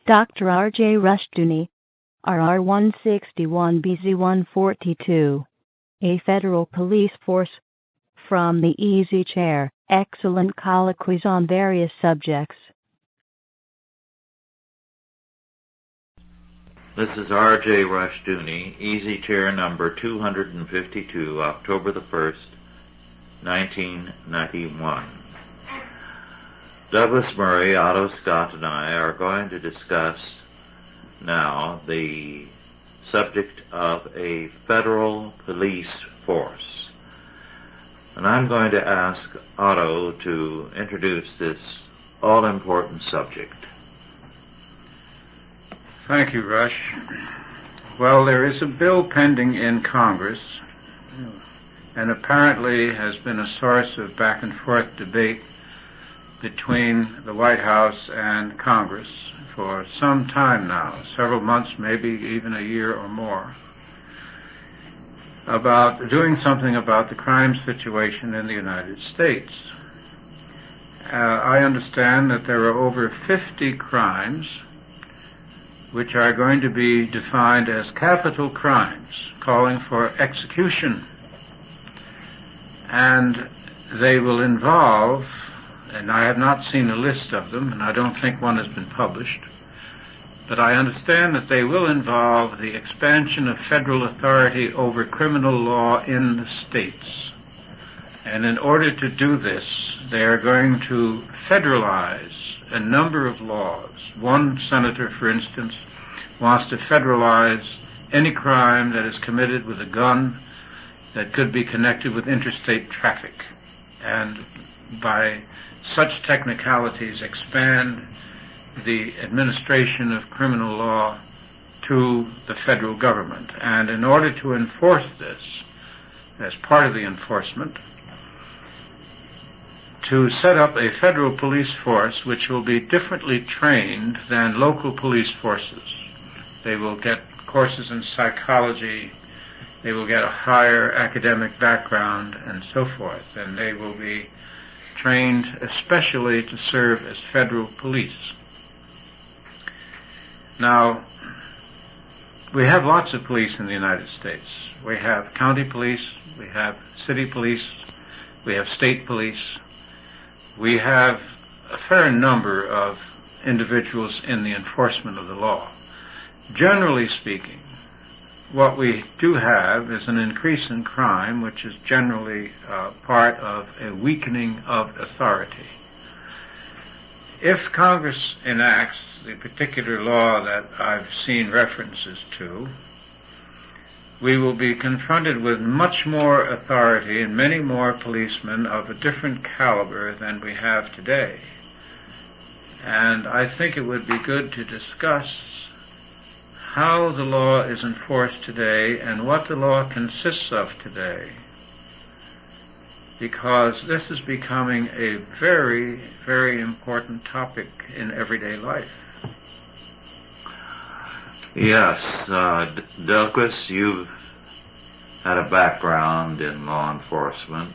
Dr. R.J. Rushduni, RR 161BZ142, a federal police force, from the Easy Chair, excellent colloquies on various subjects. This is R.J. Rushduni, Easy Chair number 252, October the 1st, 1991. Douglas Murray, Otto Scott, and I are going to discuss now the subject of a federal police force. And I'm going to ask Otto to introduce this all-important subject. Thank you, Rush. Well, there is a bill pending in Congress, and apparently has been a source of back-and-forth debate between the White House and Congress for some time now, several months, maybe even a year or more, about doing something about the crime situation in the United States. I understand that there are over 50 crimes which are going to be defined as capital crimes, calling for execution. And they will involve, and I have not seen a list of them, and I don't think one has been published, but I understand that they will involve the expansion of federal authority over criminal law in the states. And in order to do this, they are going to federalize a number of laws. One senator, for instance, wants to federalize any crime that is committed with a gun that could be connected with interstate traffic, and by such technicalities expand the administration of criminal law to the federal government. And in order to enforce this, as part of the enforcement, to set up a federal police force which will be differently trained than local police forces. They will get courses in psychology, they will get a higher academic background, and so forth, and they will be trained especially to serve as federal police. Now, we have lots of police in the United States. We have county police, we have city police, we have state police. We have a fair number of individuals in the enforcement of the law. Generally speaking, what we do have is an increase in crime, which is generally part of a weakening of authority. If Congress enacts the particular law that I've seen references to, we will be confronted with much more authority and many more policemen of a different caliber than we have today. And I think it would be good to discuss how the law is enforced today and what the law consists of today, because this is becoming a very, very important topic in everyday life. Yes, Douglas, you've had a background in law enforcement.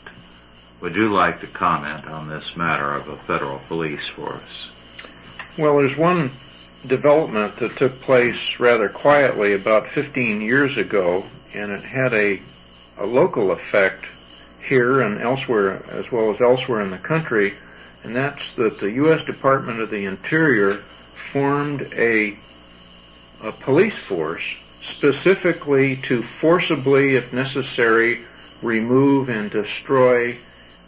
Would you like to comment on this matter of a federal police force? Well, there's one development that took place rather quietly about 15 years ago, and it had a local effect here and elsewhere, as well as elsewhere in the country, and that's that the U.S. Department of the Interior formed a police force specifically to forcibly, if necessary, remove and destroy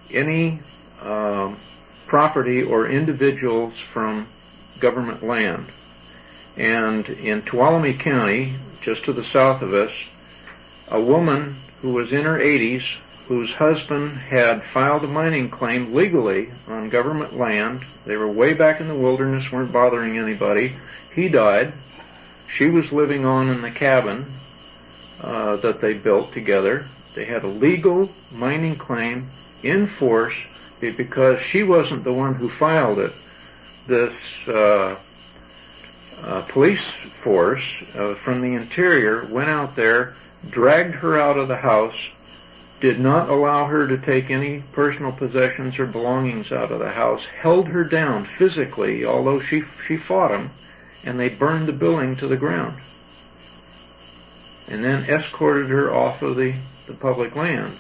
any property or individuals from government land. And in Tuolumne County, just to the south of us, a woman who was in her 80s, whose husband had filed a mining claim legally on government land. They were way back in the wilderness, weren't bothering anybody. He died. She was living on in the cabin that they built together. They had a legal mining claim in force because she wasn't the one who filed it. This police force from the interior went out there, dragged her out of the house, did not allow her to take any personal possessions or belongings out of the house, held her down physically, although she fought him, and they burned the building to the ground, and then escorted her off of the public land.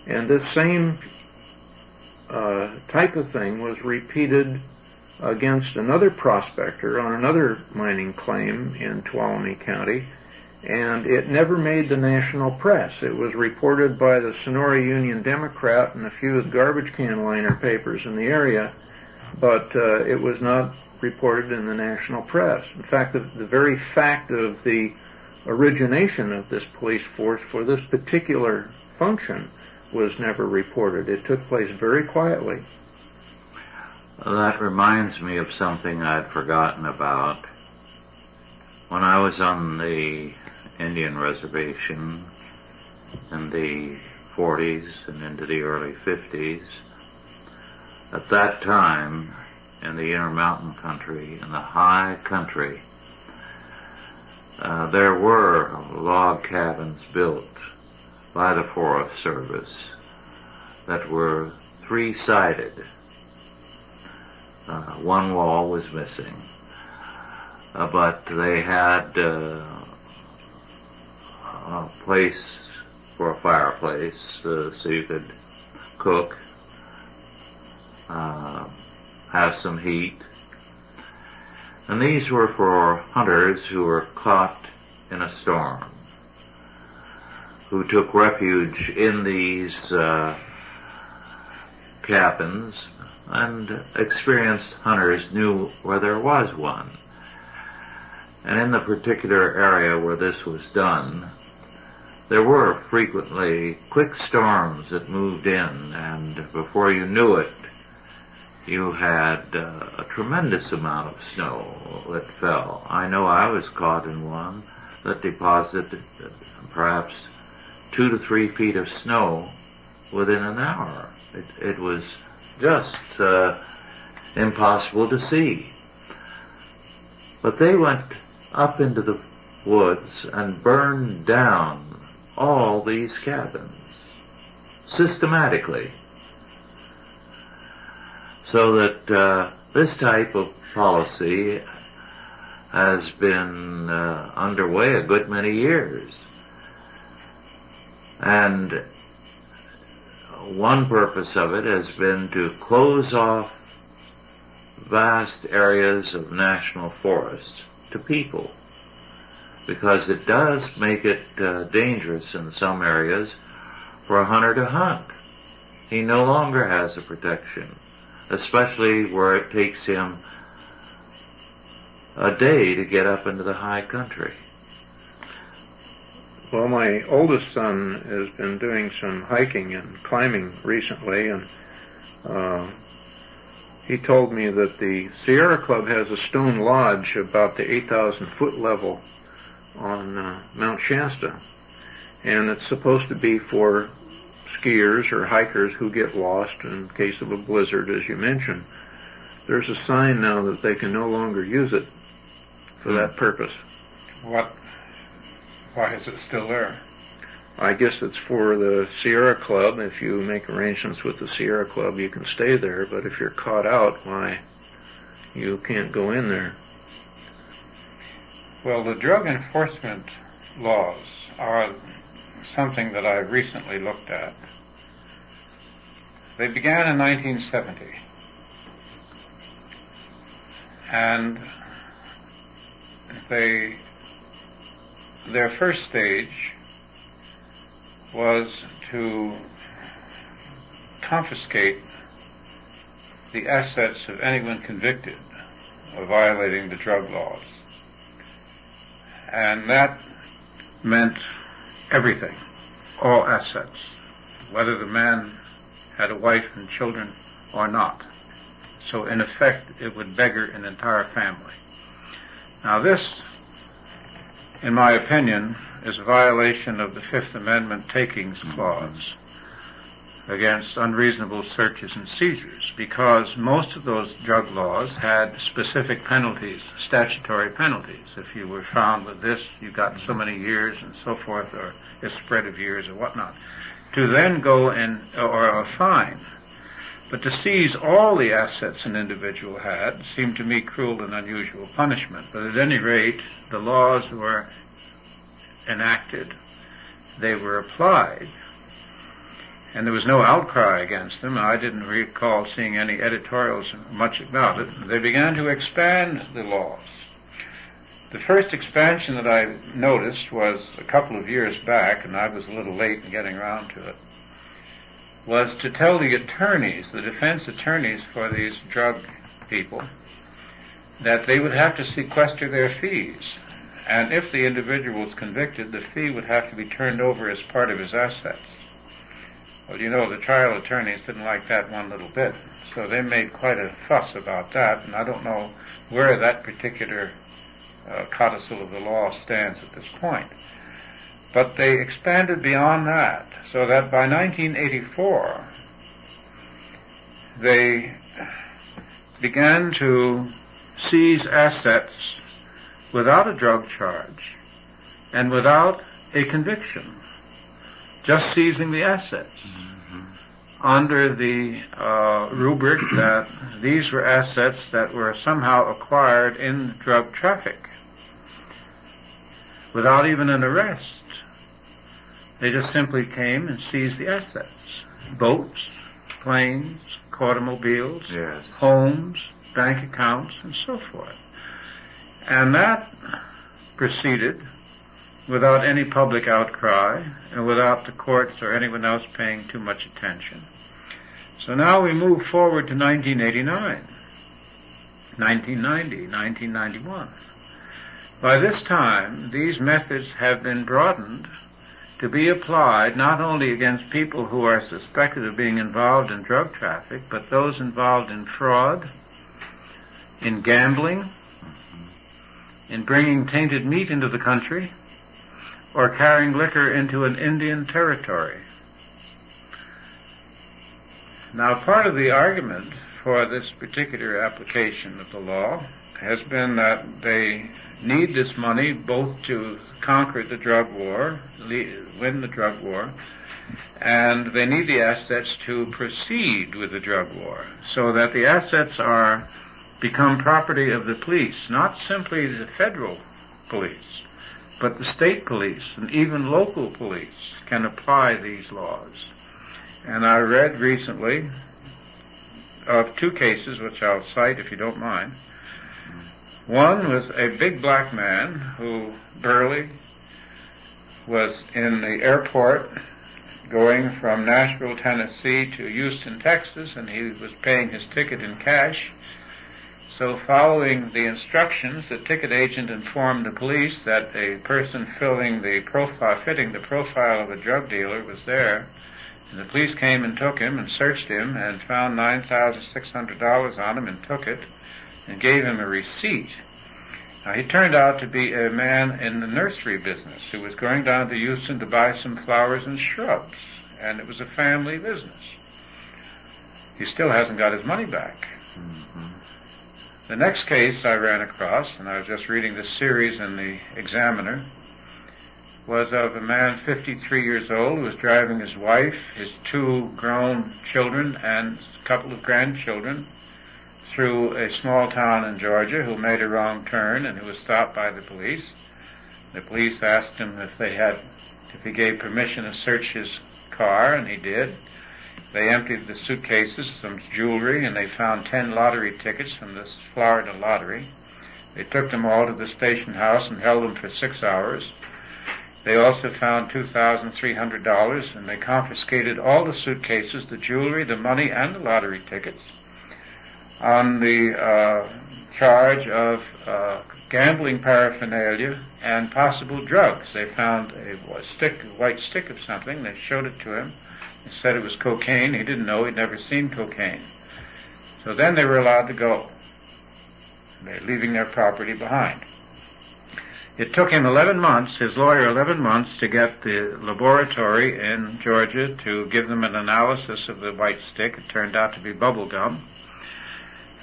And this same type of thing was repeated against another prospector on another mining claim in Tuolumne County, and it never made the national press. It was reported by the Sonora Union Democrat and a few garbage can liner papers in the area, but it was not reported in the national press. In fact, the very fact of the origination of this police force for this particular function was never reported. It took place very quietly. That reminds me of something I'd forgotten about. When I was on the Indian reservation in the 40s and into the early 50s, at that time in the Intermountain Country, in the high country, there were log cabins built by the Forest Service that were three-sided. One wall was missing, but they had a place for a fireplace so you could cook, have some heat. And these were for hunters who were caught in a storm, who took refuge in these cabins, and experienced hunters knew where there was one. And in the particular area where this was done, there were frequently quick storms that moved in, and before you knew it, you had a tremendous amount of snow that fell. I know I was caught in one that deposited perhaps 2 to 3 feet of snow within an hour. It was just impossible to see. But they went up into the woods and burned down all these cabins systematically, so that this type of policy has been underway a good many years. And one purpose of it has been to close off vast areas of national forest to people, because it does make it dangerous in some areas for a hunter to hunt. He no longer has a protection, especially where it takes him a day to get up into the high country. Well, my oldest son has been doing some hiking and climbing recently, and he told me that the Sierra Club has a stone lodge about the 8,000-foot level on Mount Shasta, and it's supposed to be for skiers or hikers who get lost in case of a blizzard, as you mentioned. There's a sign now that they can no longer use it for that purpose. Why is it still there? I guess it's for the Sierra Club. If you make arrangements with the Sierra Club, you can stay there, but if you're caught out, why, you can't go in there. Well, the drug enforcement laws are something that I recently looked at. They began in 1970, and their first stage was to confiscate the assets of anyone convicted of violating the drug laws. And that meant everything, all assets, whether the man had a wife and children or not. So in effect, it would beggar an entire family. Now this, in my opinion, is a violation of the Fifth Amendment takings clause against unreasonable searches and seizures, because most of those drug laws had specific penalties, statutory penalties. If you were found with this, you got so many years and so forth, or a spread of years or whatnot. To then go or a fine. But to seize all the assets an individual had seemed to me cruel and unusual punishment. But at any rate, the laws were enacted, they were applied, and there was no outcry against them. I didn't recall seeing any editorials much about it. They began to expand the laws. The first expansion that I noticed was a couple of years back, and I was a little late in getting around to it, was to tell the attorneys, the defense attorneys for these drug people, that they would have to sequester their fees. And if the individual was convicted, the fee would have to be turned over as part of his assets. Well, you know, the trial attorneys didn't like that one little bit, so they made quite a fuss about that, and I don't know where that particular codicil of the law stands at this point. But they expanded beyond that, so that by 1984, they began to seize assets without a drug charge and without a conviction, just seizing the assets under the rubric that these were assets that were somehow acquired in drug traffic without even an arrest. They just simply came and seized the assets. Boats, planes, automobiles, yes, homes, bank accounts, and so forth. And that proceeded without any public outcry and without the courts or anyone else paying too much attention. So now we move forward to 1989, 1990, 1991. By this time, these methods have been broadened to be applied not only against people who are suspected of being involved in drug traffic, but those involved in fraud, in gambling, in bringing tainted meat into the country, or carrying liquor into an Indian territory. Now, part of the argument for this particular application of the law has been that they need this money both to conquer the drug war, win the drug war, and they need the assets to proceed with the drug war, so that the assets become property of the police, not simply the federal police, but the state police and even local police can apply these laws. And I read recently of two cases, which I'll cite if you don't mind. One was a big black man who, Burley, was in the airport going from Nashville, Tennessee to Houston, Texas, and he was paying his ticket in cash. So following the instructions, the ticket agent informed the police that a person fitting the profile of a drug dealer was there. And the police came and took him and searched him and found $9,600 on him and took it and gave him a receipt. Now, he turned out to be a man in the nursery business who was going down to Houston to buy some flowers and shrubs, and it was a family business. He still hasn't got his money back. The next case I ran across, and I was just reading this series in the Examiner, was of a man 53 years old who was driving his wife, his two grown children, and a couple of grandchildren through a small town in Georgia, who made a wrong turn and who was stopped by the police. The police asked him if he gave permission to search his car, and he did. They emptied the suitcases, some jewelry, and they found 10 lottery tickets from this Florida lottery. They took them all to the station house and held them for 6 hours. They also found $2,300, and they confiscated all the suitcases, the jewelry, the money, and the lottery tickets on the charge of gambling paraphernalia and possible drugs. They found a white stick of something. They showed it to him. They said it was cocaine. He didn't know. He'd never seen cocaine. So then they were allowed to go. They're leaving their property behind. It took him 11 months, his lawyer 11 months, to get the laboratory in Georgia to give them an analysis of the white stick. It turned out to be bubble gum.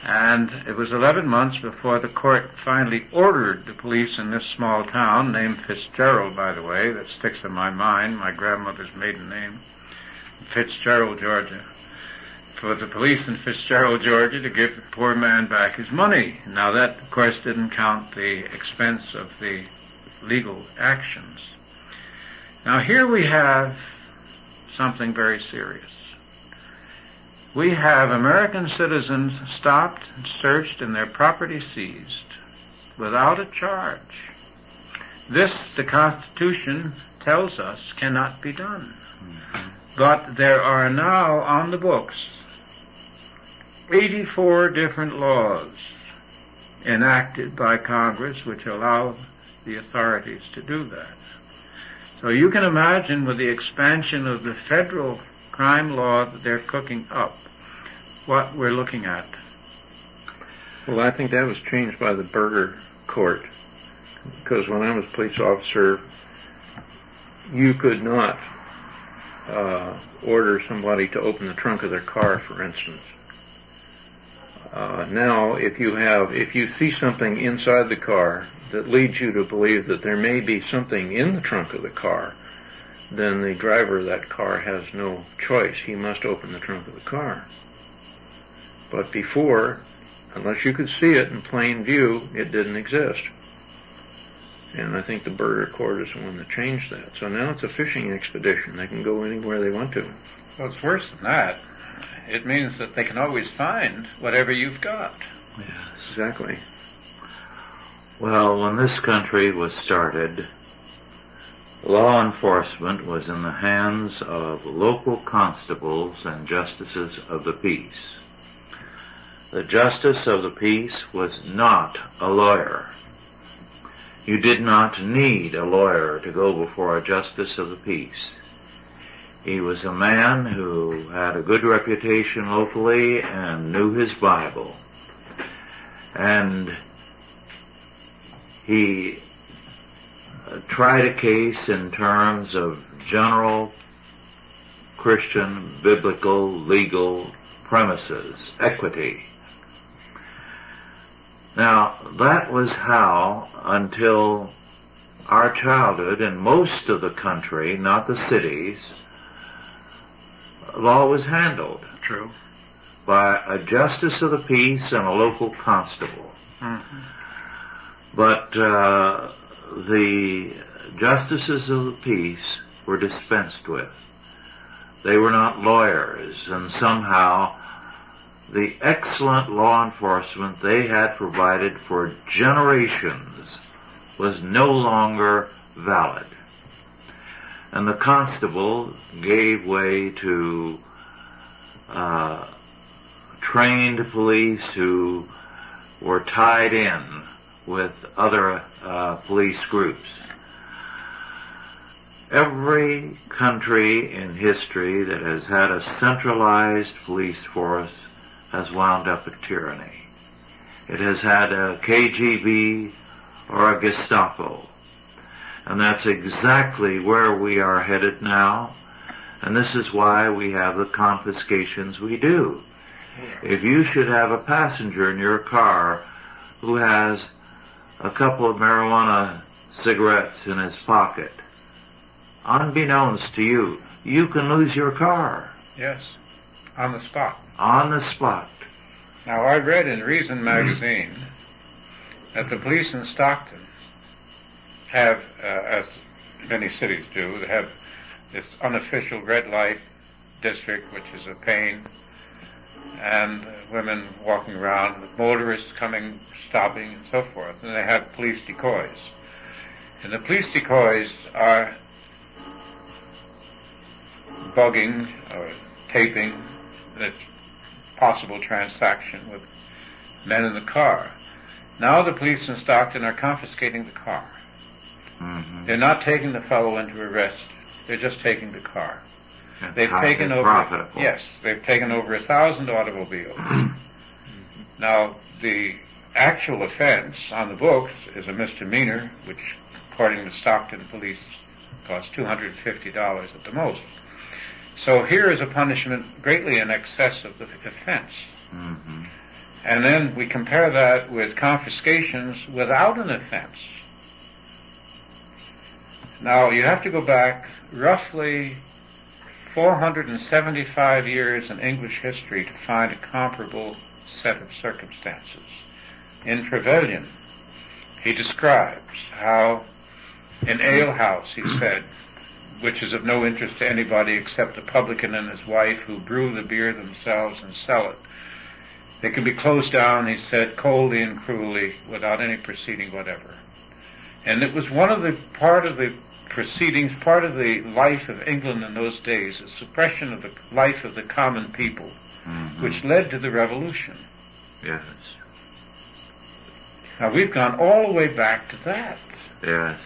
And it was 11 months before the court finally ordered the police in this small town, named Fitzgerald, by the way, that sticks in my mind, my grandmother's maiden name, Fitzgerald, Georgia, for the police in Fitzgerald, Georgia, to give the poor man back his money. Now that, of course, didn't count the expense of the legal actions. Now here we have something very serious. We have American citizens stopped and searched and their property seized without a charge. This, the Constitution tells us, cannot be done. But there are now on the books 84 different laws enacted by Congress which allow the authorities to do that. So you can imagine, with the expansion of the federal crime law that they're cooking up, what we're looking at. Well, I think that was changed by the Berger court, because when I was a police officer, you could not order somebody to open the trunk of their car, for instance. Now, if you see something inside the car that leads you to believe that there may be something in the trunk of the car, then the driver of that car has no choice. He must open the trunk of the car. But before, unless you could see it in plain view, it didn't exist. And I think the Berger court is the one that changed that. So now it's a fishing expedition. They can go anywhere they want to. Well, it's worse than that. It means that they can always find whatever you've got. Yes. Exactly. Well, when this country was started, law enforcement was in the hands of local constables and justices of the peace. The justice of the peace was not a lawyer. You did not need a lawyer to go before a justice of the peace. He was a man who had a good reputation locally and knew his Bible. And he tried a case in terms of general Christian, biblical, legal premises, equity. Now, that was how, until our childhood in most of the country, not the cities, law was handled. True. By a justice of the peace and a local constable. Mm-hmm. But the justices of the peace were dispensed with. They were not lawyers, and somehow the excellent law enforcement they had provided for generations was no longer valid. And the constable gave way to trained police who were tied in with other police groups. Every country in history that has had a centralized police force has wound up in tyranny. It has had a KGB or a Gestapo. And that's exactly where we are headed now. And this is why we have the confiscations we do. If you should have a passenger in your car who has a couple of marijuana cigarettes in his pocket, unbeknownst to you, you can lose your car. Yes, on the spot. On the spot. Now, I read in Reason magazine that the police in Stockton have, as many cities do, they have this unofficial red light district, which is a pain, and women walking around with motorists coming, stopping, and so forth. And they have police decoys. And the police decoys are bugging or taping the possible transaction with men in the car. Now the police in Stockton are confiscating the car. Mm-hmm. They're not taking the fellow into arrest. They're just taking the car. That's They've taken over. profitable. Yes, they've taken over 1,000 automobiles. Now, the actual offense on the books is a misdemeanor, which, according to Stockton police, costs $250 at the most. So here is a punishment greatly in excess of the offense. Mm-hmm. And then we compare that with confiscations without an offense. Now, you have to go back roughly 475 years in English history to find a comparable set of circumstances. In Trevelyan, he describes how an alehouse, he said, which is of no interest to anybody except the publican and his wife who brew the beer themselves and sell it. They can be closed down, he said, coldly and cruelly, without any proceeding whatever. And it was part of the proceedings, part of the life of England in those days, the suppression of the life of the common people, which led to the revolution. Yes. Now we've gone all the way back to that. Yes.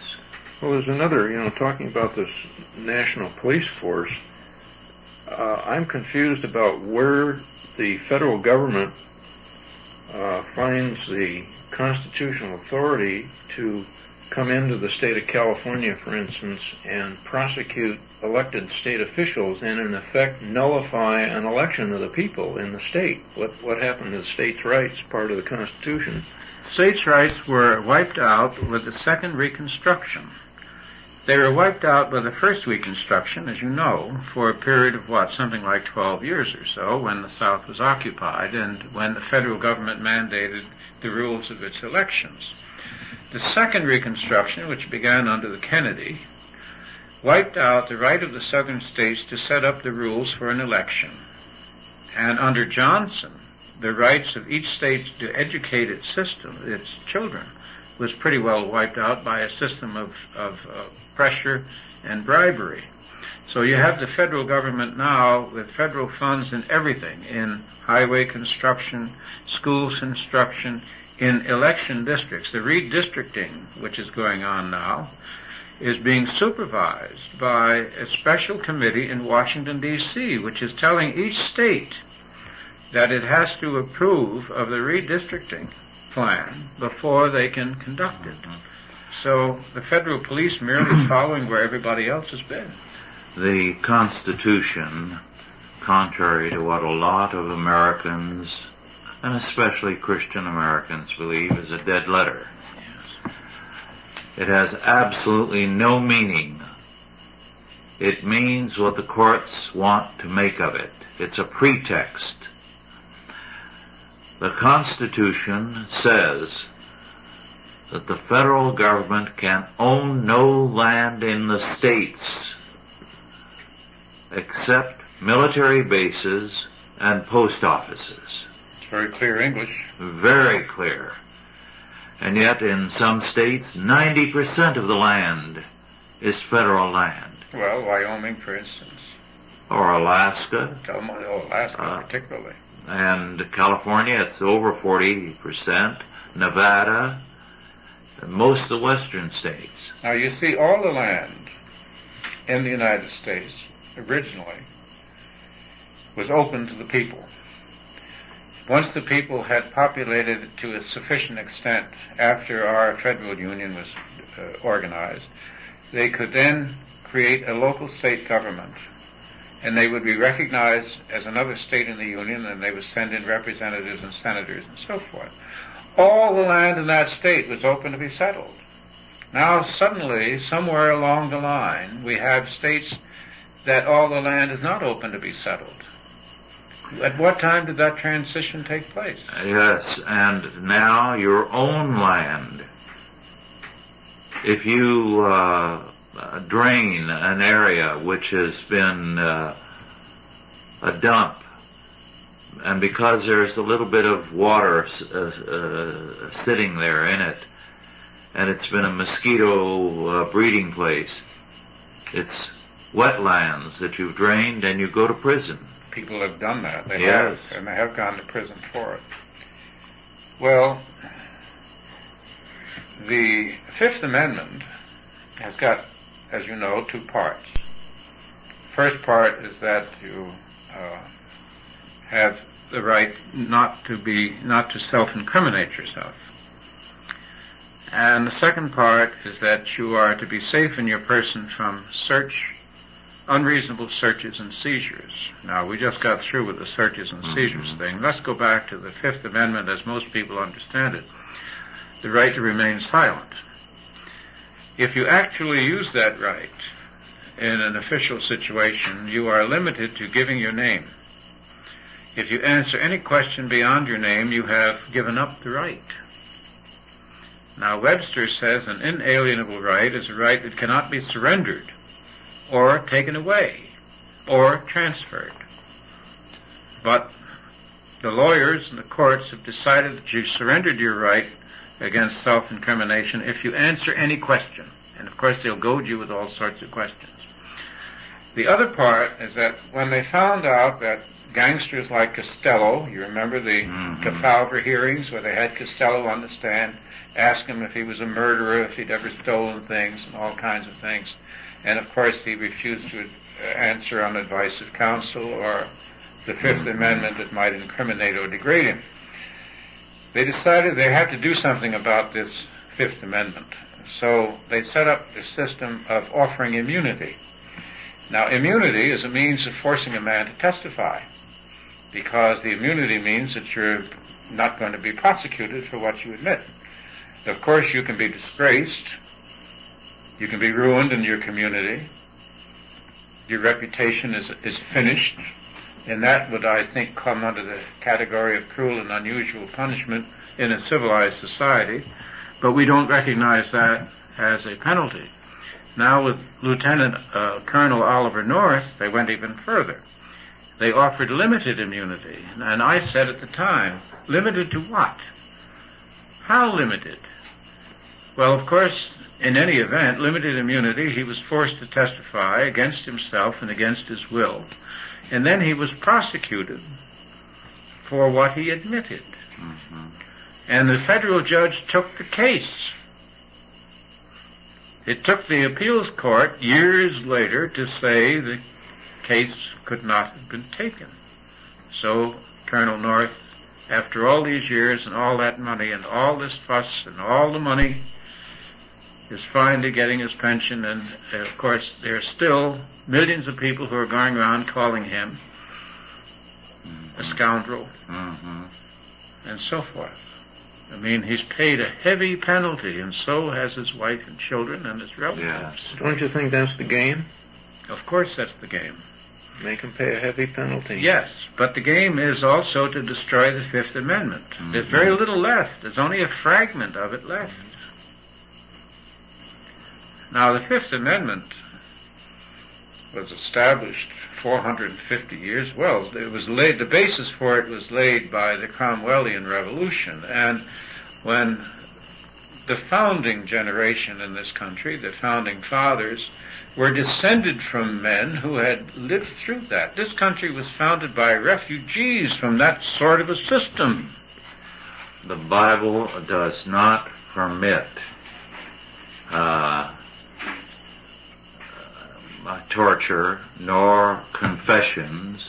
Well, there's another, talking about this national police force, I'm confused about where the federal government finds the constitutional authority to come into the state of California, for instance, and prosecute elected state officials and, in effect, nullify an election of the people in the state. What happened to the states' rights, part of the Constitution? States' rights were wiped out with the Second Reconstruction. They were wiped out by the First Reconstruction, as you know, for a period of something like 12 years or so, when the South was occupied and when the federal government mandated the rules of its elections. The Second Reconstruction, which began under the Kennedy, wiped out the right of the southern states to set up the rules for an election. And under Johnson, the rights of each state to educate its children, was pretty well wiped out by a system of pressure and bribery. So you have the federal government now with federal funds in everything, in highway construction, schools construction, in election districts. The redistricting, which is going on now, is being supervised by a special committee in Washington, D.C., which is telling each state that it has to approve of the redistricting plan before they can conduct it. So the federal police merely is following where everybody else has been. The Constitution, contrary to what a lot of Americans, and especially Christian Americans, believe, is a dead letter. Yes. It has absolutely no meaning. It means what the courts want to make of it. It's a pretext. The Constitution says that the federal government can own no land in the states except military bases and post offices. It's very clear English. Very clear. And yet in some states, 90% of the land is federal land. Well, Wyoming, for instance. Or Alaska. Alaska particularly. And California, it's over 40%. Nevada, most of the western states. Now you see, all the land in the United States originally was open to the people. Once the people had populated it to a sufficient extent after our federal union was organized, they could then create a local state government, and they would be recognized as another state in the union, and they would send in representatives and senators and so forth. All the land in that state was open to be settled. Now suddenly, somewhere along the line, we have states that all the land is not open to be settled. At what time did that transition take place? Yes, and now your own land, if you drain an area which has been a dump, and because there's a little bit of water sitting there in it, and it's been a mosquito breeding place, it's wetlands that you've drained, and you go to prison. People have done that. They Yes. have, and they have gone to prison for it. Well, the Fifth Amendment has got, as you know, two parts. First part is that you have the right not to self-incriminate yourself. And the second part is that you are to be safe in your person from unreasonable searches and seizures. Now, we just got through with the searches and seizures thing. Let's go back to the Fifth Amendment as most people understand it. The right to remain silent. If you actually use that right, in an official situation, you are limited to giving your name. If you answer any question beyond your name, you have given up the right. Now, Webster says an inalienable right is a right that cannot be surrendered or taken away or transferred. But the lawyers and the courts have decided that you surrendered your right against self-incrimination if you answer any question. And of course they'll goad you with all sorts of questions. The other part is that when they found out that gangsters like Costello, you remember the Kefauver hearings where they had Costello on the stand, ask him if he was a murderer, if he'd ever stolen things, and all kinds of things. And of course he refused to answer on advice of counsel or the Fifth Amendment that might incriminate or degrade him. They decided they had to do something about this Fifth Amendment. So they set up a system of offering immunity. Now, immunity is a means of forcing a man to testify, because the immunity means that you're not going to be prosecuted for what you admit. Of course, you can be disgraced. You can be ruined in your community. Your reputation is finished. And that would, I think, come under the category of cruel and unusual punishment in a civilized society. But we don't recognize that as a penalty. Now with Lieutenant Colonel Oliver North, they went even further. They offered limited immunity. And I said at the time, limited to what? How limited? Well, of course, in any event, limited immunity, he was forced to testify against himself and against his will. And then he was prosecuted for what he admitted. Mm-hmm. And the federal judge took the case. It took the appeals court years later to say the case could not have been taken. So Colonel North, after all these years and all that money and all this fuss and all the money, is finally getting his pension. And of course there are still millions of people who are going around calling him a scoundrel, and so forth. I mean, he's paid a heavy penalty, and so has his wife and children and his relatives. Yes. Don't you think that's the game? Of course that's the game. Make him pay a heavy penalty. Yes, but the game is also to destroy the Fifth Amendment. There's very little left. There's only a fragment of it left. Now, the Fifth Amendment was established 450 years. Well, it was laid, the basis for it was laid by the Cromwellian Revolution. And when the founding generation in this country, the founding fathers, were descended from men who had lived through that. This country was founded by refugees from that sort of a system. The Bible does not permit torture nor confessions,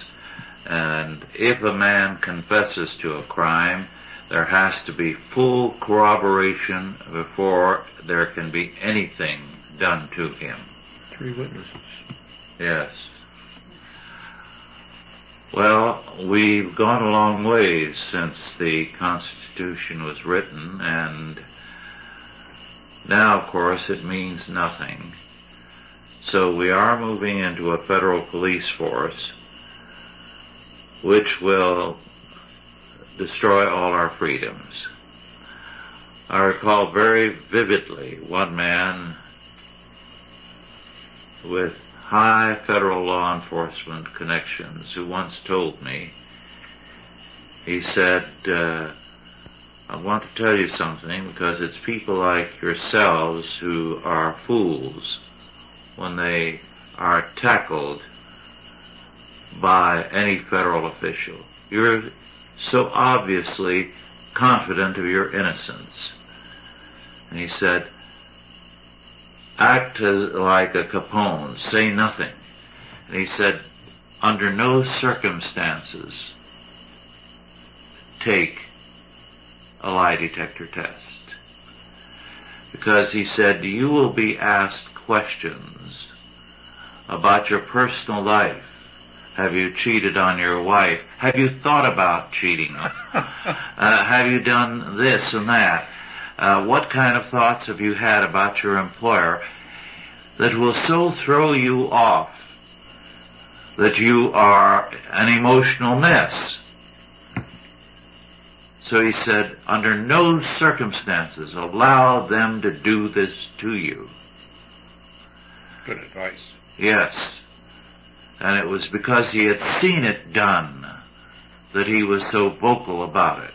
and if a man confesses to a crime, there has to be full corroboration before there can be anything done to him. 3 witnesses. Yes. Well, we've gone a long ways since the Constitution was written, and now, of course, it means nothing. So we are moving into a federal police force which will destroy all our freedoms. I recall very vividly one man with high federal law enforcement connections who once told me, he said, I want to tell you something, because it's people like yourselves who are fools when they are tackled by any federal official. You're so obviously confident of your innocence. And he said, act like a Capone, say nothing. And he said, under no circumstances take a lie detector test. Because he said, you will be asked questions about your personal life. Have you cheated on your wife? Have you thought about cheating? Have you done this and that? What kind of thoughts have you had about your employer? that will so throw you off that you are an emotional mess. So he said, under no circumstances allow them to do this to you. Good advice. Yes. And it was because he had seen it done that he was so vocal about it.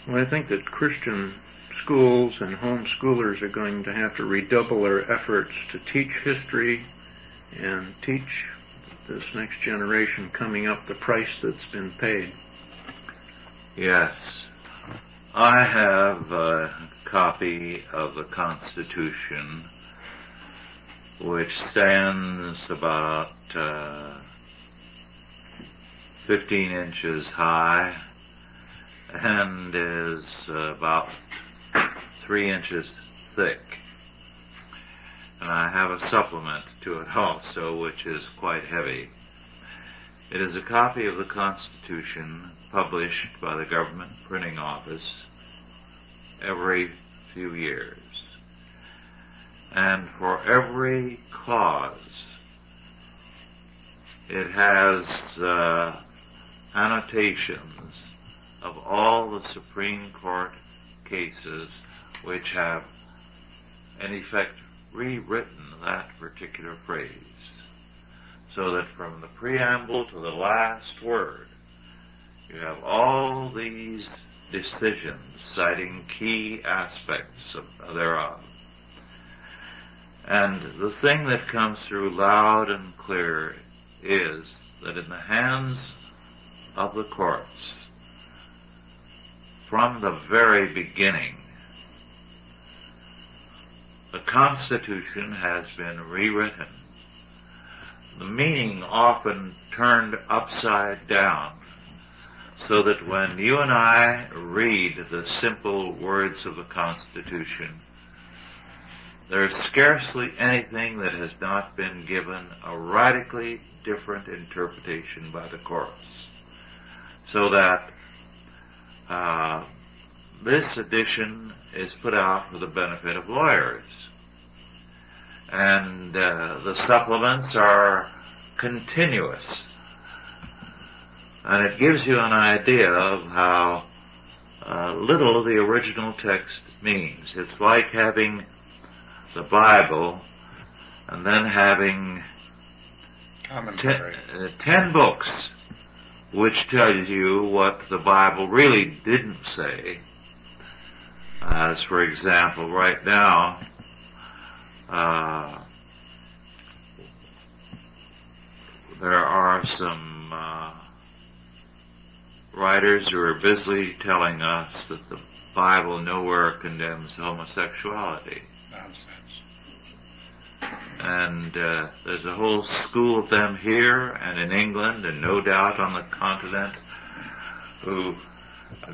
Well, I think that Christian schools and homeschoolers are going to have to redouble their efforts to teach history and teach this next generation coming up the price that's been paid. Yes. I have a copy of the Constitution which stands about 15 inches high and is about 3 inches thick. And I have a supplement to it also, which is quite heavy. It is a copy of the Constitution published by the government printing office every few years. And for every clause, it has annotations of all the Supreme Court cases which have, in effect, rewritten that particular phrase. So that from the preamble to the last word, you have all these decisions citing key aspects thereof. And the thing that comes through loud and clear is that in the hands of the courts, from the very beginning, the Constitution has been rewritten, the meaning often turned upside down, so that when you and I read the simple words of the Constitution, there's scarcely anything that has not been given a radically different interpretation by the courts. So that this edition is put out for the benefit of lawyers. And the supplements are continuous. And it gives you an idea of how little the original text means. It's like having the Bible and then having 10 books which tells you what the Bible really didn't say. As for example, right now, there are some writers who are busily telling us that the Bible nowhere condemns homosexuality. Nonsense. And there's a whole school of them here and in England and no doubt on the continent who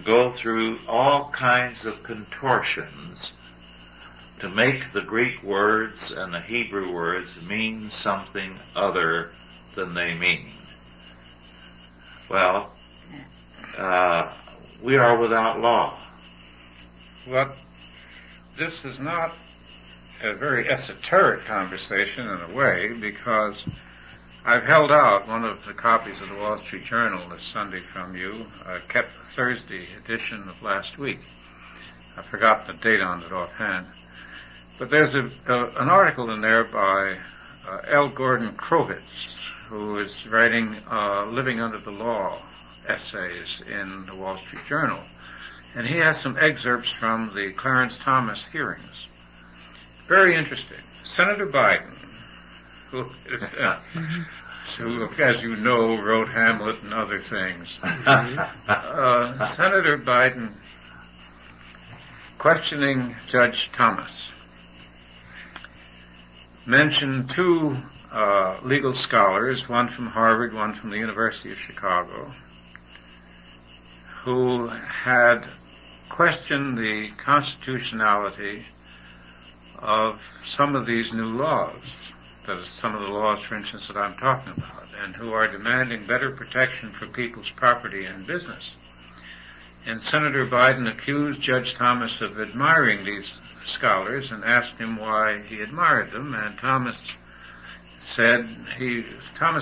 go through all kinds of contortions to make the Greek words and the Hebrew words mean something other than they mean. Well, we are without law. Well, this is not a very esoteric conversation in a way, because I've held out one of the copies of the Wall Street Journal this Sunday from you, kept the Thursday edition of last week. I forgot the date on it offhand. But there's an article in there by L. Gordon Crowitz, who is writing Living Under the Law essays in the Wall Street Journal. And he has some excerpts from the Clarence Thomas hearings. Very interesting. Senator Biden, who is, who, as you know, wrote Hamlet and other things. Senator Biden questioning Judge Thomas mentioned two legal scholars, one from Harvard, one from the University of Chicago, who had questioned the constitutionality of some of these new laws, that is, some of the laws, for instance, that I'm talking about, and who are demanding better protection for people's property and business. And Senator Biden accused Judge Thomas of admiring these scholars and asked him why he admired them, and Thomas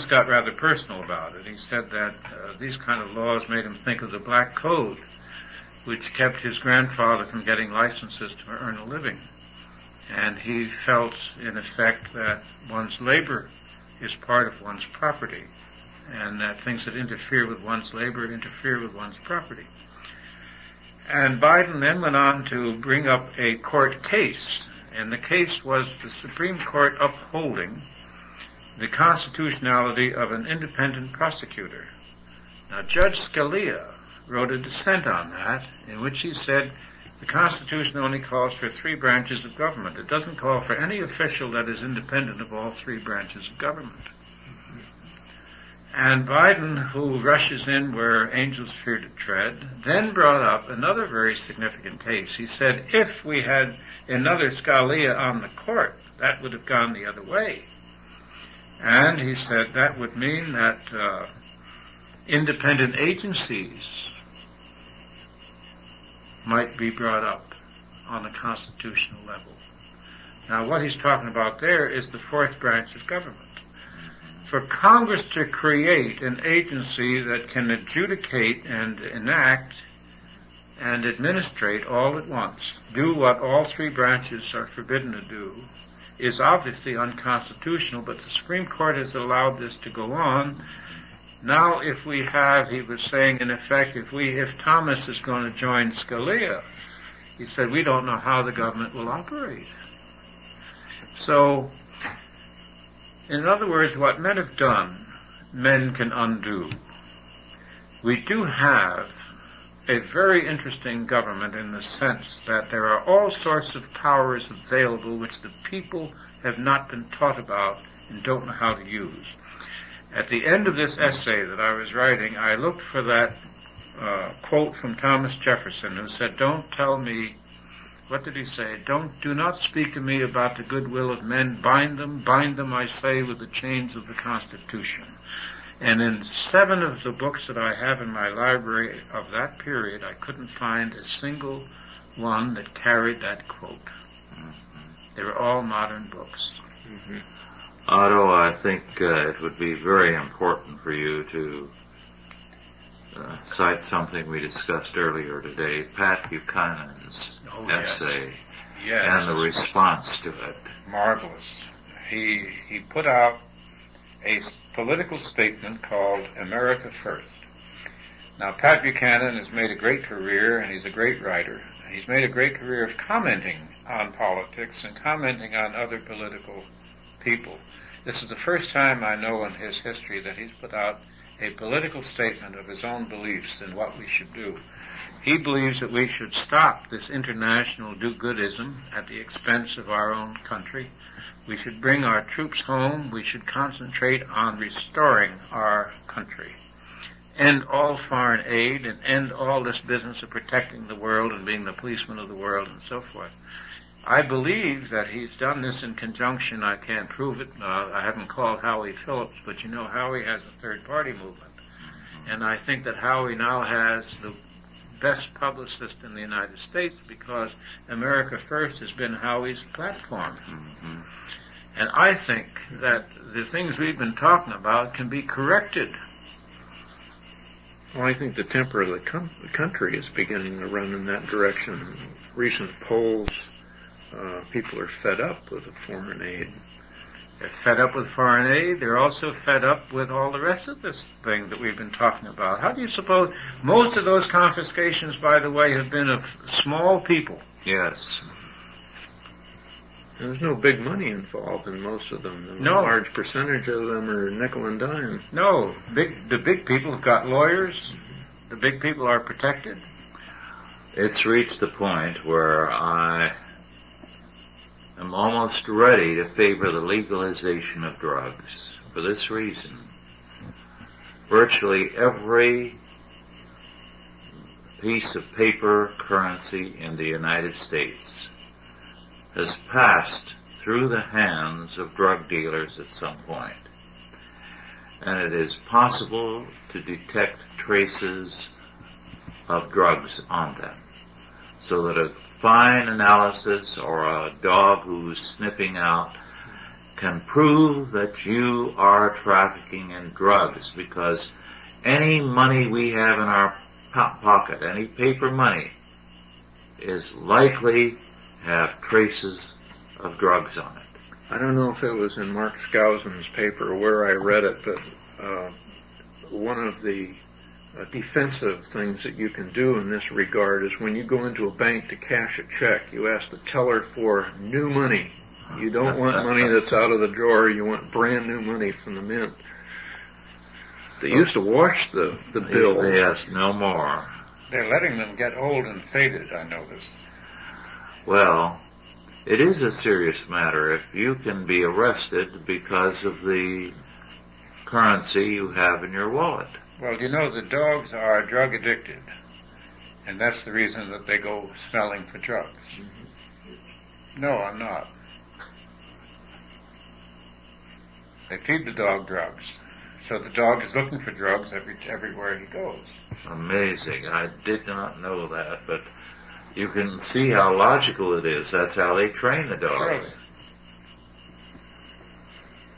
got rather personal about it. He said that these kind of laws made him think of the Black Code, which kept his grandfather from getting licenses to earn a living. And he felt, in effect, that one's labor is part of one's property, and that things that interfere with one's labor interfere with one's property. And Biden then went on to bring up a court case, and the case was the Supreme Court upholding the constitutionality of an independent prosecutor. Now, Judge Scalia wrote a dissent on that, in which he said the Constitution only calls for 3 branches of government. It doesn't call for any official that is independent of all 3 branches of government. And Biden, who rushes in where angels fear to tread, then brought up another very significant case. He said, if we had another Scalia on the court, that would have gone the other way. And he said that would mean that independent agencies might be brought up on a constitutional level. Now, what he's talking about there is the 4th branch of government. For Congress to create an agency that can adjudicate and enact and administrate all at once, do what all 3 branches are forbidden to do, is obviously unconstitutional, but the Supreme Court has allowed this to go on. Now, if we have, he was saying, in effect, if Thomas is going to join Scalia, he said, we don't know how the government will operate. So, in other words, what men have done, men can undo. We do have a very interesting government in the sense that there are all sorts of powers available which the people have not been taught about and don't know how to use. At the end of this essay that I was writing, I looked for that quote from Thomas Jefferson, who said, don't tell me, what did he say? Do not speak to me about the goodwill of men. Bind them, I say, with the chains of the Constitution. And in 7 of the books that I have in my library of that period, I couldn't find a single one that carried that quote. Mm-hmm. They were all modern books. Mm-hmm. Otto, I think it would be very important for you to cite something we discussed earlier today, Pat Buchanan's essay, yes, and the response to it. Marvelous. He put out a political statement called America First. Now, Pat Buchanan has made a great career, and he's a great writer. He's made a great career of commenting on politics and commenting on other political people. This is the first time I know in his history that he's put out a political statement of his own beliefs and what we should do. He believes that we should stop this international do-goodism at the expense of our own country. We should bring our troops home. We should concentrate on restoring our country. End all foreign aid and end all this business of protecting the world and being the policeman of the world and so forth. I believe that he's done this in conjunction. I can't prove it. I haven't called Howie Phillips, but you know Howie has a third-party movement. And I think that Howie now has the best publicist in the United States because America First has been Howie's platform. Mm-hmm. And I think that the things we've been talking about can be corrected. Well, I think the temper of the country is beginning to run in that direction. Recent polls, people are fed up with the foreign aid. They're fed up with foreign aid. They're also fed up with all the rest of this thing that we've been talking about. How do you suppose most of those confiscations, by the way, have been of small people? Yes. There's no big money involved in most of them. No. A large percentage of them are nickel and dime. No. The big people have got lawyers. The big people are protected. It's reached the point where I am almost ready to favor the legalization of drugs for this reason. Virtually every piece of paper currency in the United States has passed through the hands of drug dealers at some point. And it is possible to detect traces of drugs on them, so that a fine analysis or a dog who's sniffing out can prove that you are trafficking in drugs, because any money we have in our pocket, any paper money, is likely to have traces of drugs on it. I don't know if it was in Mark Skousen's paper or where I read it, but one of the defensive things that you can do in this regard is when you go into a bank to cash a check, you ask the teller for new money. You don't want money that's out of the drawer. You want brand new money from the mint. They used to wash the bills. Yes, no more. They're letting them get old and faded, I noticed. Well, it is a serious matter if you can be arrested because of the currency you have in your wallet. Well, you know, the dogs are drug addicted, and that's the reason that they go smelling for drugs. No, I'm not. They feed the dog drugs, so the dog is looking for drugs everywhere he goes. Amazing. I did not know that, but you can see how logical it is. That's how they train the dogs.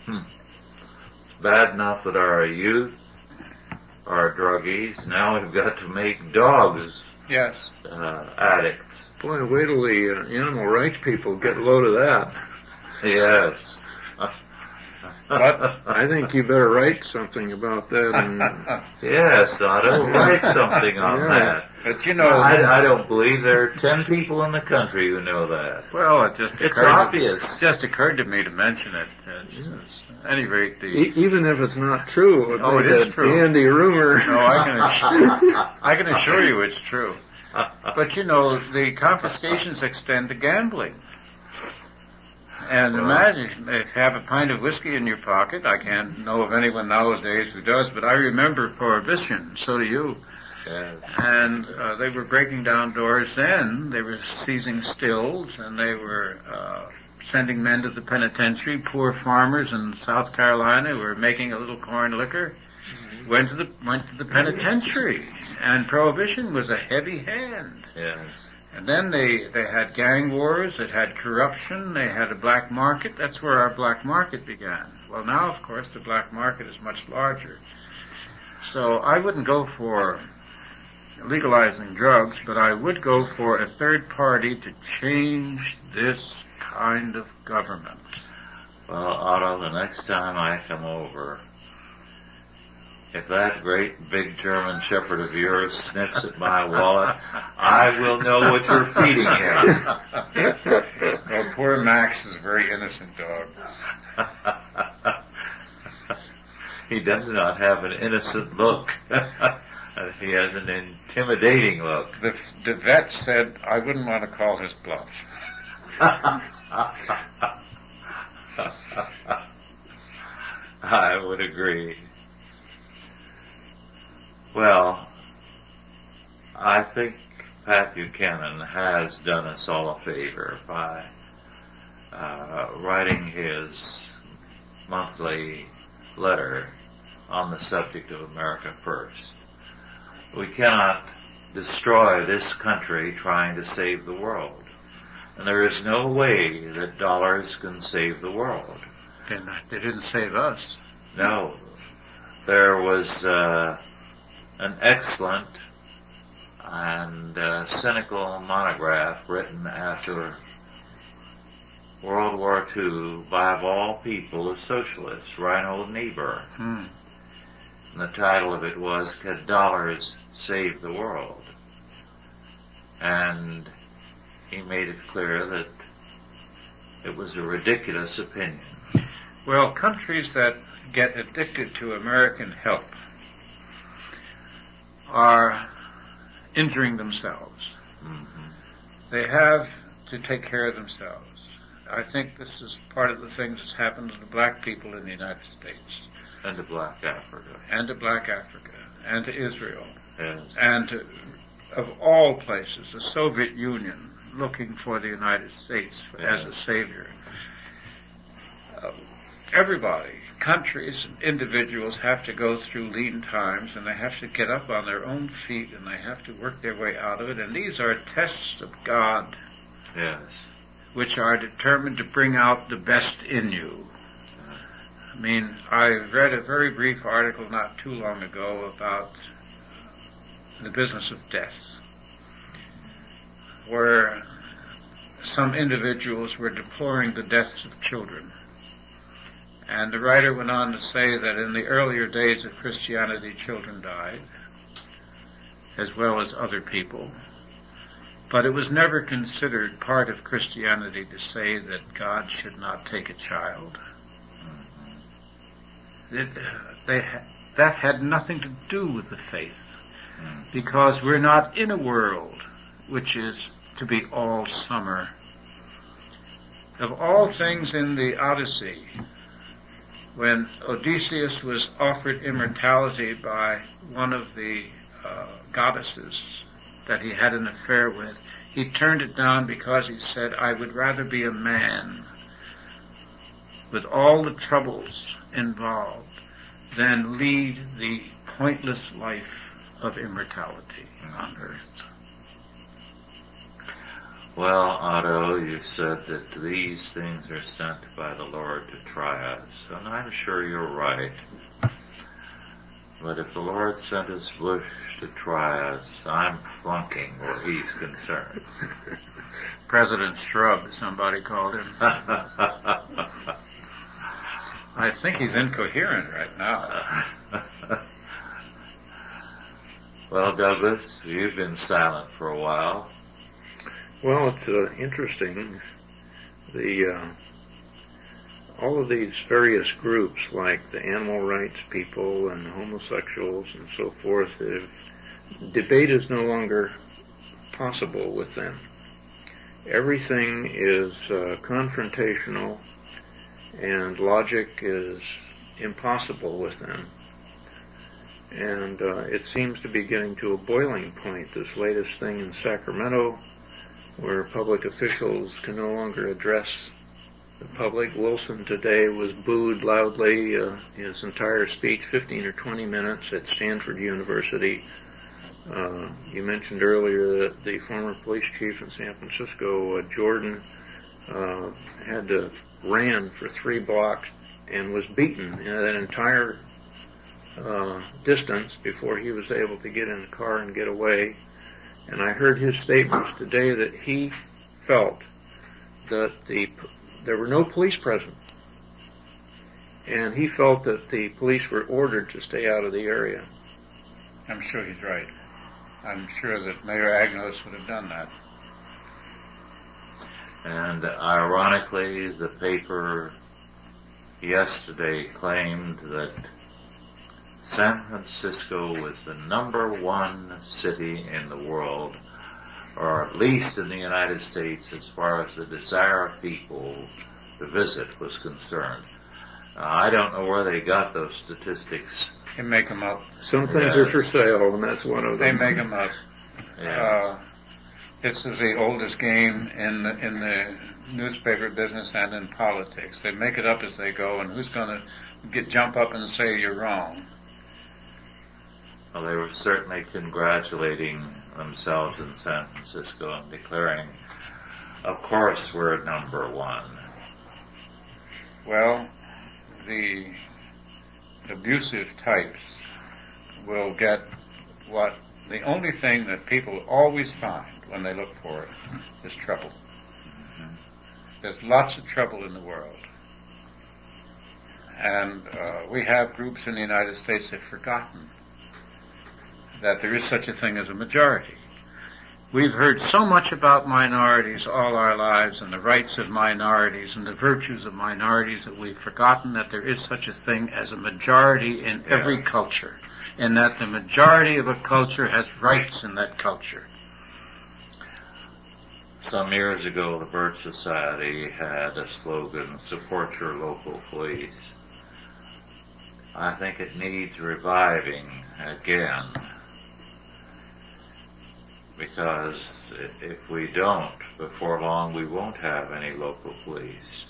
Surely. It's bad enough that our youth are druggies. Now we've got to make dogs Yes. Addicts. Boy, wait till the animal rights people get a load of that. Yes. But I think you better write something about that. And Yes, Otto, write something on that. But you know, I don't believe there are 10 people in the country who know that. well, it just It's obvious. occurred to me to mention it. At any rate, even if it's not true, it Oh, it made is a true. dandy rumor. No, I can assure you it's true. But you know, the confiscations extend to gambling. And imagine if you have a pint of whiskey in your pocket. I can't know of anyone nowadays who does, but I remember Prohibition. So do you. Yes. And they were breaking down doors then. They were seizing stills, and they were sending men to the penitentiary. Poor farmers in South Carolina who were making a little corn liquor went to the penitentiary. And Prohibition was a heavy hand. Yes. And then they had gang wars, it had corruption, they had a black market. That's where our black market began. Well, now, of course, the black market is much larger. So I wouldn't go for legalizing drugs, but I would go for a third party to change this kind of government. Well, Otto, the next time I come over, if that great big German Shepherd of yours sniffs at my wallet, I will know what you're feeding him. Well, poor Max is a very innocent dog. He does not have an innocent look. He has an intimidating look. The vet said I wouldn't want to call his bluff. I would agree. Well, I think Pat Buchanan has done us all a favor by writing his monthly letter on the subject of America First. We cannot destroy this country trying to save the world. And there is no way that dollars can save the world. They didn't save us. No. There was an excellent and cynical monograph written after World War II by, of all people, a socialist, Reinhold Niebuhr. And the title of it was, Can Dollars Save the World? And he made it clear that it was a ridiculous opinion. Well, countries that get addicted to American help are injuring themselves. They have to take care of themselves. I think this is part of the things that's happened to the black people in the United States. And to black Africa. And to black Africa. And to Israel. Yes. And to, of all places, the Soviet Union looking for the United States as a savior. Everybody, countries, individuals have to go through lean times, and they have to get up on their own feet, and they have to work their way out of it. And these are tests of God Yes. which are determined to bring out the best in you. I mean, I read a very brief article not too long ago about the business of death, where some individuals were deploring the deaths of children. And the writer went on to say that in the earlier days of Christianity, children died, as well as other people. But it was never considered part of Christianity to say that God should not take a child. That had nothing to do with the faith, because we're not in a world which is to be all summer. Of all things in the Odyssey, when Odysseus was offered immortality by one of the goddesses that he had an affair with, he turned it down because he said, I would rather be a man with all the troubles involved than lead the pointless life of immortality on earth. Well, Otto, you said that these things are sent by the Lord to try us, and I'm sure you're right. But if the Lord sent his bush to try us, I'm flunking where he's concerned. President Shrub, somebody called him. I think he's incoherent right now. Well, Douglas, you've been silent for a while. Well, it's interesting. All of these various groups, like the animal rights people and homosexuals and so forth, debate is no longer possible with them. Everything is confrontational, and logic is impossible with them. And it seems to be getting to a boiling point. This latest thing in Sacramento, where public officials can no longer address the public. Wilson today was booed loudly, his entire speech, 15 or 20 minutes at Stanford University. You mentioned earlier that the former police chief in San Francisco, Jordan, ran for 3 blocks and was beaten in that entire distance before he was able to get in the car and get away. And I heard his statements today that he felt that there were no police present, and he felt that the police were ordered to stay out of the area. I'm sure he's right. I'm sure that Mayor Agnos would have done that. And ironically, the paper yesterday claimed that San Francisco was the #1 city in the world, or at least in the United States, as far as the desire of people to visit was concerned. I don't know where they got those statistics. They make them up. Some things are for sale, and that's one of them. They make them up. Yeah. This is the oldest game in the newspaper business and in politics. They make it up as they go, and who's going to jump up and say you're wrong? Well, they were certainly congratulating themselves in San Francisco and declaring, of course, we're #1. Well, the abusive types will get what the only thing that people always find when they look for it is trouble. Mm-hmm. There's lots of trouble in the world. And we have groups in the United States that have forgotten that there is such a thing as a majority. We've heard so much about minorities all our lives and the rights of minorities and the virtues of minorities that we've forgotten that there is such a thing as a majority in every culture, and that the majority of a culture has rights in that culture. Some years ago, the Birch Society had a slogan, support your local police. I think it needs reviving again, because if we don't, before long we won't have any local police,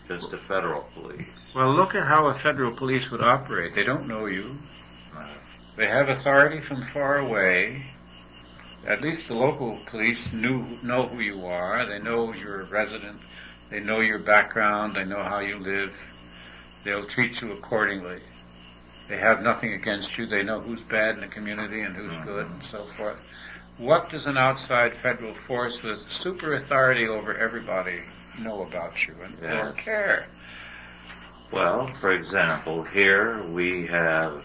just a federal police. Well, look at how a federal police would operate. They don't know you. They have authority from far away. At least the local police know who you are. They know you're a resident. They know your background. They know how you live. They'll treat you accordingly. They have nothing against you. They know who's bad in the community and who's good and so forth. What does an outside federal force with super authority over everybody know about you and or care? Well, for example, here we have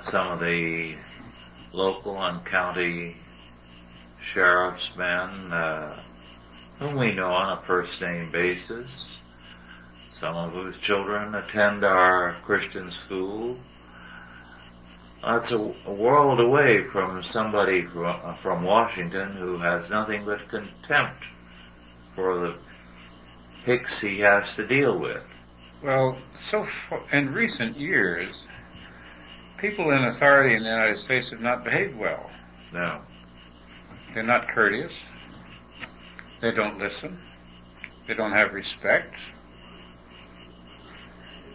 some of the local and county sheriff's men whom we know on a first-name basis, some of whose children attend our Christian school. That's a world away from somebody from Washington who has nothing but contempt for the hicks he has to deal with. Well, in recent years, people in authority in the United States have not behaved well. No. They're not courteous. They don't listen. They don't have respect.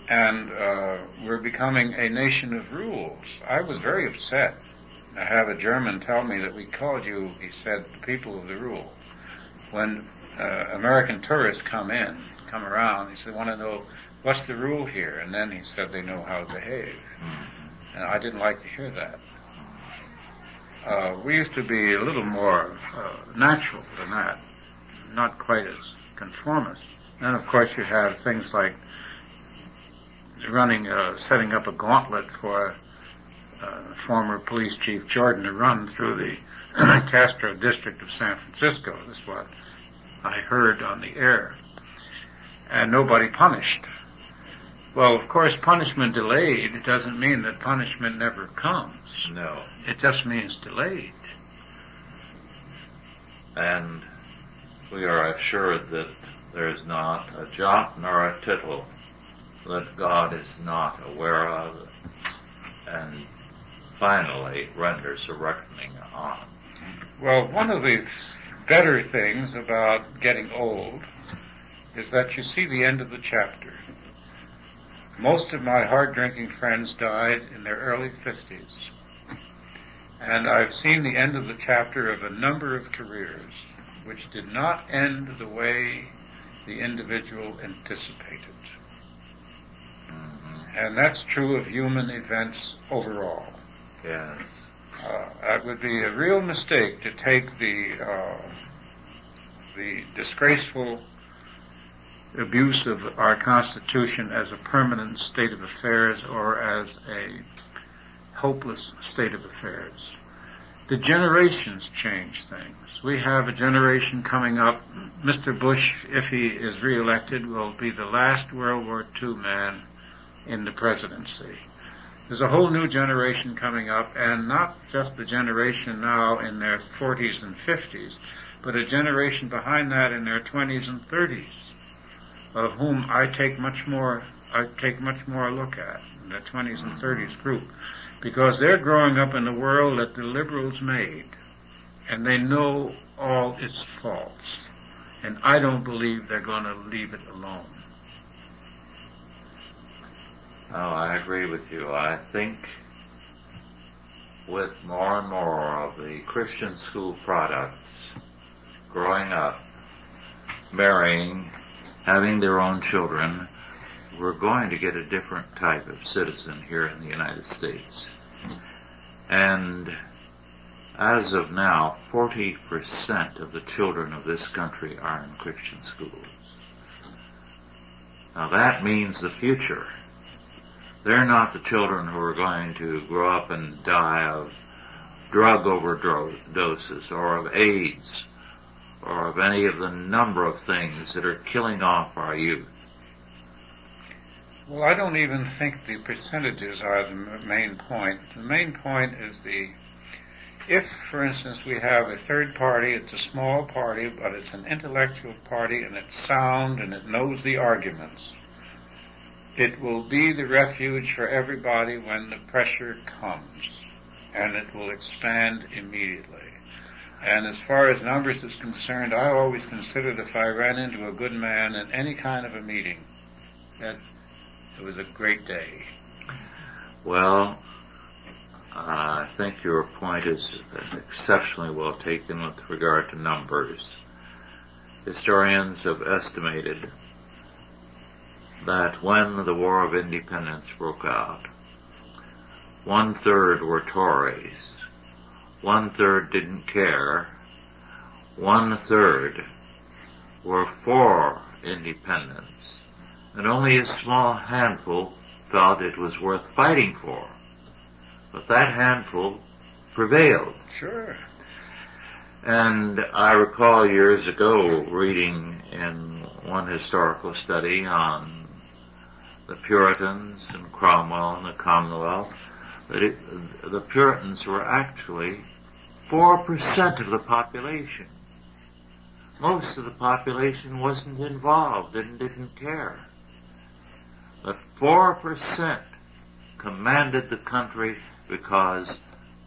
And we're becoming a nation of rules. I was very upset. I have a German tell me that we called you, he said, the people of the rule. When American tourists come around, he said, want to know, what's the rule here? And then he said they know how to behave. And I didn't like to hear that. We used to be a little more natural than that, not quite as conformist. And of course you have things like setting up a gauntlet for former police chief Jordan to run through the Castro district of San Francisco. That's what I heard on the air. And nobody punished. Well, of course, punishment delayed doesn't mean that punishment never comes. No. It just means delayed. And we are assured that there is not a jot nor a tittle that God is not aware of, and finally renders a reckoning on. Well, one of the better things about getting old is that you see the end of the chapter. Most of my hard-drinking friends died in their early 50s, and I've seen the end of the chapter of a number of careers which did not end the way the individual anticipated. And that's true of human events overall. Yes. It would be a real mistake to take the disgraceful abuse of our Constitution as a permanent state of affairs or as a hopeless state of affairs. The generations change things. We have a generation coming up. Mr. Bush, if he is reelected, will be the last World War II man in the presidency. There's a whole new generation coming up, and not just the generation now in their 40s and 50s, but a generation behind that in their 20s and 30s, of whom I take much more look at, the 20s and 30s group, because they're growing up in the world that the liberals made, and they know all its faults, and I don't believe they're going to leave it alone. Oh, I agree with you. I think with more and more of the Christian school products growing up, marrying, having their own children, we're going to get a different type of citizen here in the United States. And as of now, 40% of the children of this country are in Christian schools. Now that means the future. They're not the children who are going to grow up and die of drug overdoses or of AIDS or of any of the number of things that are killing off our youth. Well, I don't even think the percentages are the main point. The main point is if, for instance, we have a third party, it's a small party, but it's an intellectual party, and it's sound, and it knows the arguments, it will be the refuge for everybody when the pressure comes, and it will expand immediately. And as far as numbers is concerned, I always considered if I ran into a good man in any kind of a meeting, that it was a great day. Well, I think your point is exceptionally well taken with regard to numbers. Historians have estimated that when the War of Independence broke out, 1/3 were Tories, 1/3 didn't care, 1/3 were for independence, and only a small handful felt it was worth fighting for. But that handful prevailed. Sure. And I recall years ago reading in one historical study on the Puritans and Cromwell and the Commonwealth that the Puritans were actually 4% of the population. Most of the population wasn't involved and didn't care. But 4% commanded the country because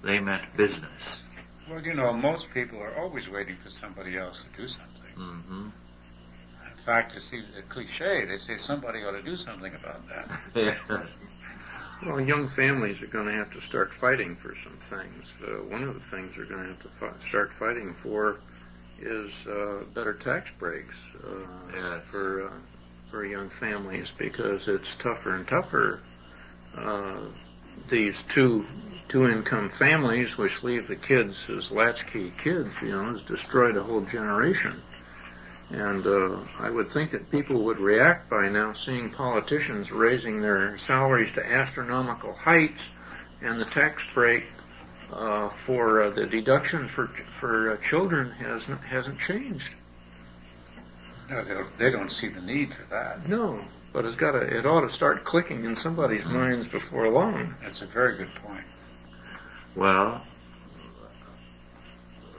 they meant business. Well, you know, most people are always waiting for somebody else to do something. Mm-hmm. In fact, it's a cliche. They say somebody ought to do something about that. Yeah. Well, young families are going to have to start fighting for some things. One of the things they're going to have to start fighting for is better tax breaks Yes. for young families, because it's tougher and tougher. These two-income families, which leave the kids as latchkey kids, has destroyed a whole generation. And I would think that people would react by now seeing politicians raising their salaries to astronomical heights, and the tax break for the deduction for children hasn't changed. No, they don't see the need for that. No, but it ought to start clicking in somebody's minds before long. That's a very good point. Well,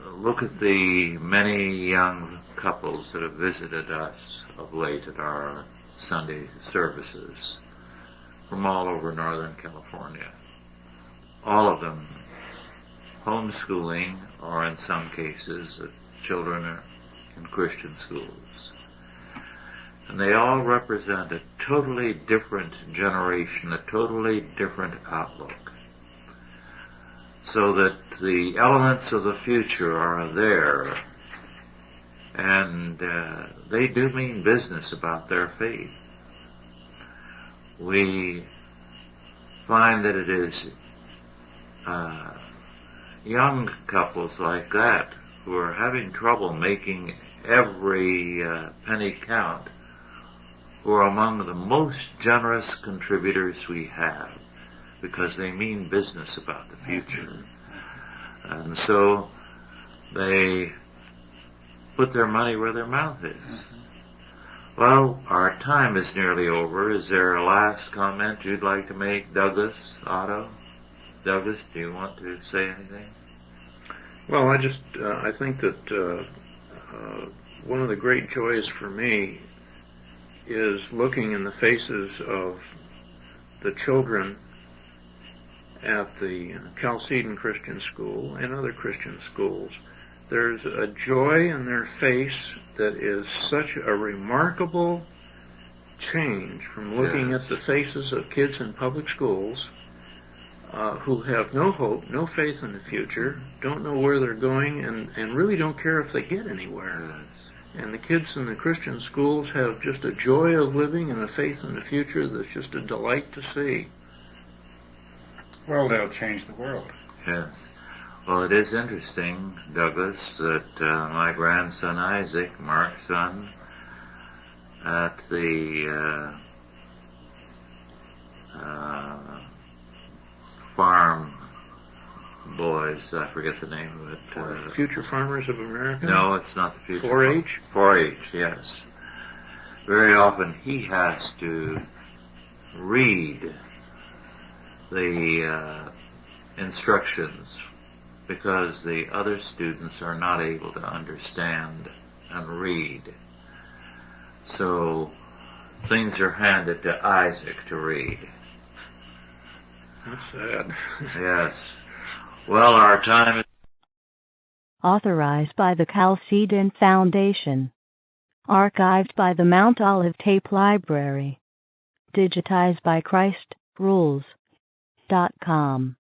look at the many young couples that have visited us of late at our Sunday services from all over Northern California. All of them homeschooling, or in some cases, children are in Christian schools. And they all represent a totally different generation, a totally different outlook. So that the elements of the future are there, and they do mean business about their faith. We find that it is young couples like that who are having trouble making every penny count, who are among the most generous contributors we have, because they mean business about the future. And so they put their money where their mouth is. Well, our time is nearly over. Is there a last comment you'd like to make, Douglas, Otto? Douglas, do you want to say anything? Well, I think that one of the great joys for me is looking in the faces of the children at the Chalcedon Christian School and other Christian schools. There's a joy in their face that is such a remarkable change from looking at the faces of kids in public schools who have no hope, no faith in the future, don't know where they're going, and really don't care if they get anywhere. Yes. And the kids in the Christian schools have just a joy of living and a faith in the future that's just a delight to see. Well, they'll change the world. Yes. Well, it is interesting, Douglas, that my grandson Isaac, Mark's son, at the farm boys, I forget the name of it. Future Farmers of America? No, it's not the Future 4-H? 4-H, yes. Very often he has to read the instructions because the other students are not able to understand and read. So things are handed to Isaac to read. That's sad. Yes. Well, our time is... Authorized by the Chalcedon Foundation. Archived by the Mount Olive Tape Library. Digitized by ChristRules.com.